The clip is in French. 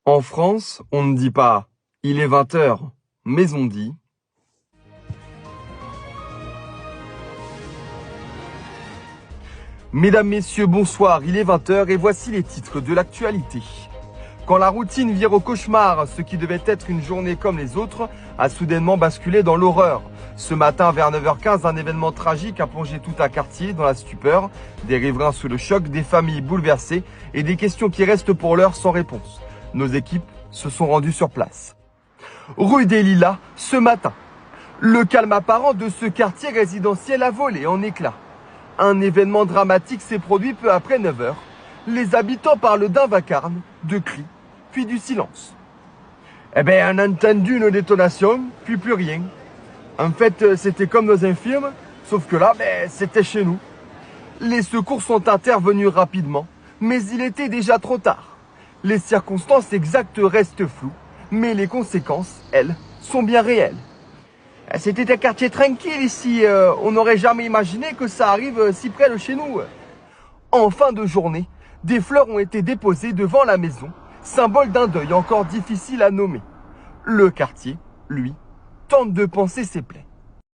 En France, on ne dit pas « il est 20 heures », mais on dit « Mesdames, Messieurs, bonsoir, il est 20 heures et voici les titres de l'actualité. » Quand la routine vire au cauchemar, ce qui devait être une journée comme les autres a soudainement basculé dans l'horreur. Ce matin, vers 9h15, un événement tragique a plongé tout un quartier dans la stupeur, des riverains sous le choc, des familles bouleversées et des questions qui restent pour l'heure sans réponse. Nos équipes se sont rendues sur place. Rue des Lilas, ce matin, le calme apparent de ce quartier résidentiel a volé en éclats. Un événement dramatique s'est produit peu après 9h. Les habitants parlent d'un vacarme, de cris, puis du silence. On a entendu une détonation, puis plus rien. En fait, c'était comme dans un film, sauf que là, c'était chez nous. Les secours sont intervenus rapidement, mais il était déjà trop tard. Les circonstances exactes restent floues, mais les conséquences, elles, sont bien réelles. C'était un quartier tranquille ici, on n'aurait jamais imaginé que ça arrive si près de chez nous. En fin de journée, des fleurs ont été déposées devant la maison, symbole d'un deuil encore difficile à nommer. Le quartier, lui, tente de panser ses plaies.